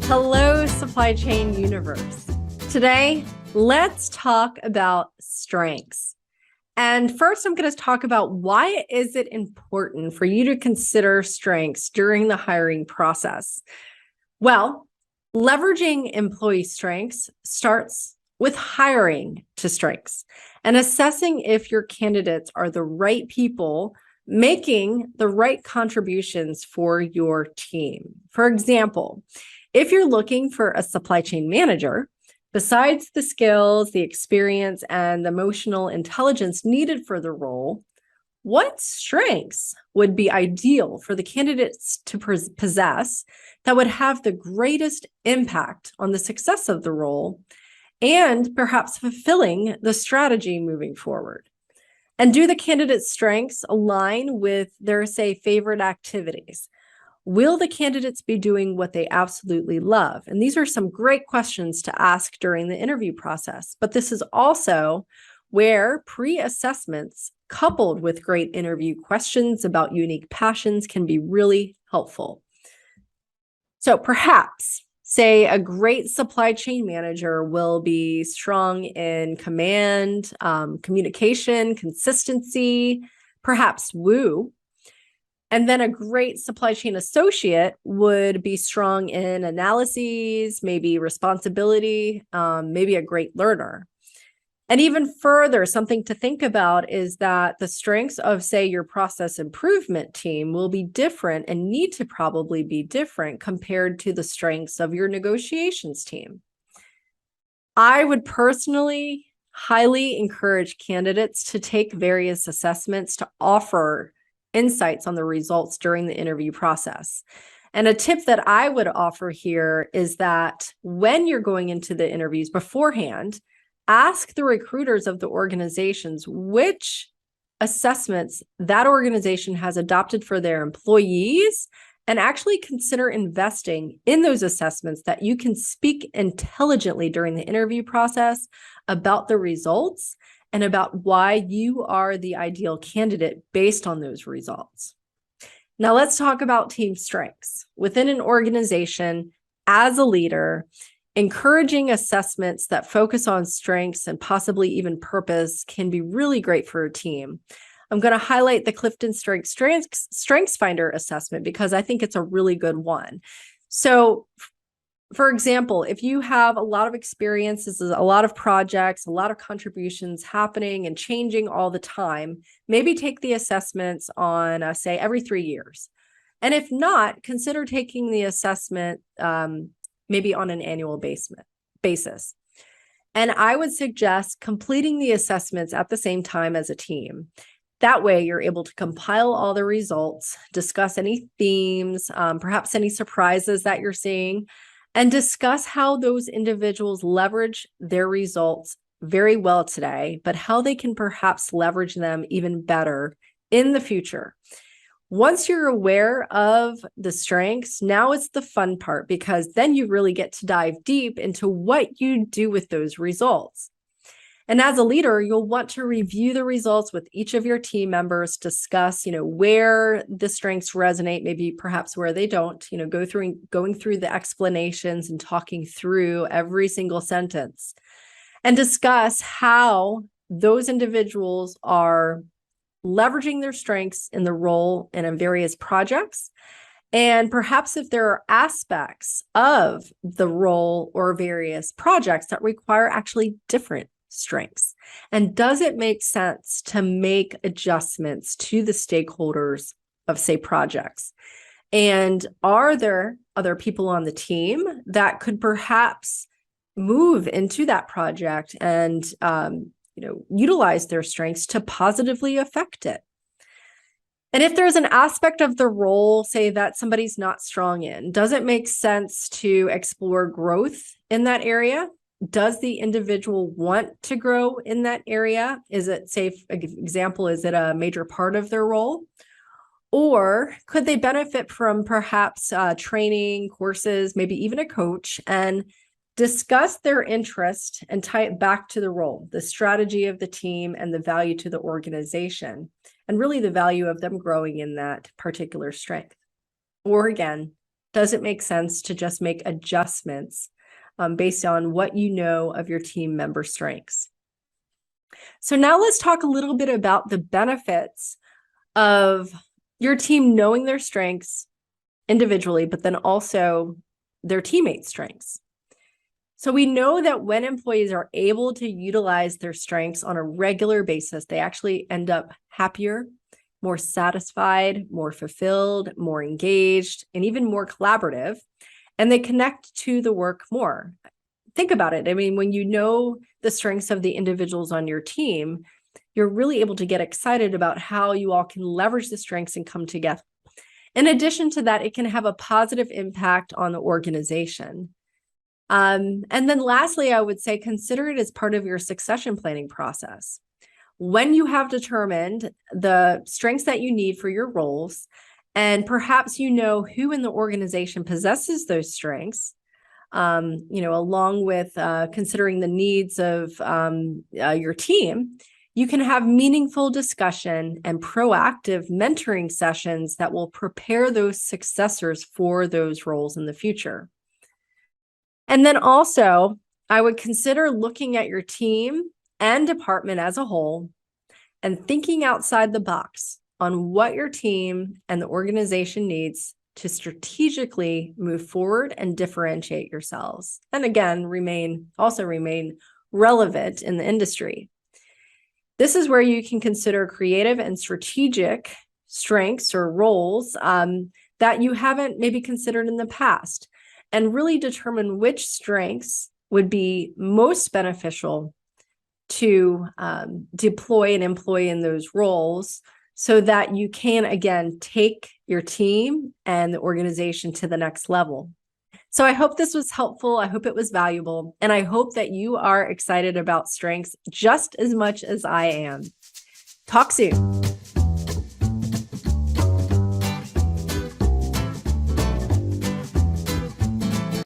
Hello, supply chain universe. Today, let's talk about strengths. And first, I'm going to talk about why is it important for you to consider strengths during the hiring process. Well, leveraging employee strengths starts with hiring to strengths and assessing if your candidates are the right people making the right contributions for your team. For example, if you're looking for a supply chain manager, besides the skills, the experience, and the emotional intelligence needed for the role, what strengths would be ideal for the candidates to possess that would have the greatest impact on the success of the role and perhaps fulfilling the strategy moving forward? And do the candidate's strengths align with their, say, favorite activities? Will the candidates be doing what they absolutely love? And these are some great questions to ask during the interview process. But this is also where pre-assessments coupled with great interview questions about unique passions can be really helpful. So perhaps, say, a great supply chain manager will be strong in command, communication, consistency, perhaps woo. And then a great supply chain associate would be strong in analyses, maybe responsibility, maybe a great learner. And even further, something to think about is that the strengths of, say, your process improvement team will be different and need to probably be different compared to the strengths of your negotiations team. I would personally highly encourage candidates to take various assessments to offer insights on the results during the interview process. And a tip that I would offer here is that when you're going into the interviews beforehand, ask the recruiters of the organizations which assessments that organization has adopted for their employees, and actually consider investing in those assessments that you can speak intelligently during the interview process about the results and about why you are the ideal candidate based on those results. Now let's talk about team strengths. Within an organization, as a leader, encouraging assessments that focus on strengths and possibly even purpose can be really great for a team. I'm going to highlight the Clifton Strengths Finder assessment because I think it's a really good one. So, for example, if you have a lot of experiences, a lot of projects, a lot of contributions happening and changing all the time, maybe take the assessments on, say, every 3 years. And if not, consider taking the assessment maybe on an annual basis. And I would suggest completing the assessments at the same time as a team. That way, you're able to compile all the results, discuss any themes, perhaps any surprises that you're seeing, and discuss how those individuals leverage their results very well today, but how they can perhaps leverage them even better in the future. Once you're aware of the strengths, now it's the fun part, because then you really get to dive deep into what you do with those results. And as a leader, you'll want to review the results with each of your team members, discuss, where the strengths resonate, maybe perhaps where they don't, going through the explanations and talking through every single sentence, and discuss how those individuals are leveraging their strengths in the role and in various projects. And perhaps if there are aspects of the role or various projects that require actually different strengths. And does it make sense to make adjustments to the stakeholders of, say, projects? And are there other people on the team that could perhaps move into that project and utilize their strengths to positively affect it? And if there's an aspect of the role, say, that somebody's not strong in, does it make sense to explore growth in that area? Does the individual want to grow in that area? Is it, say, for example, is it a major part of their role? Or could they benefit from perhaps training, courses, maybe even a coach, and discuss their interest and tie it back to the role, the strategy of the team, and the value to the organization, and really the value of them growing in that particular strength? Or again, Does it make sense to just make adjustments based on what you know of your team member strengths? So now let's talk a little bit about the benefits of your team knowing their strengths individually, but then also their teammates' strengths. So we know that when employees are able to utilize their strengths on a regular basis, they actually end up happier, more satisfied, more fulfilled, more engaged, and even more collaborative, and they connect to the work more. Think about it. I mean, when you know the strengths of the individuals on your team, you're really able to get excited about how you all can leverage the strengths and come together. In addition to that, it can have a positive impact on the organization. And then lastly, I would say consider it as part of your succession planning process. When you have determined the strengths that you need for your roles, and perhaps you know who in the organization possesses those strengths, along with considering the needs of your team, you can have meaningful discussion and proactive mentoring sessions that will prepare those successors for those roles in the future. And then also, I would consider looking at your team and department as a whole and thinking outside the box on what your team and the organization needs to strategically move forward and differentiate yourselves. And again, remain relevant in the industry. This is where you can consider creative and strategic strengths or roles that you haven't maybe considered in the past, and really determine which strengths would be most beneficial to deploy and employ in those roles so that you can, again, take your team and the organization to the next level. So I hope this was helpful. I hope it was valuable. And I hope that you are excited about strengths just as much as I am. Talk soon.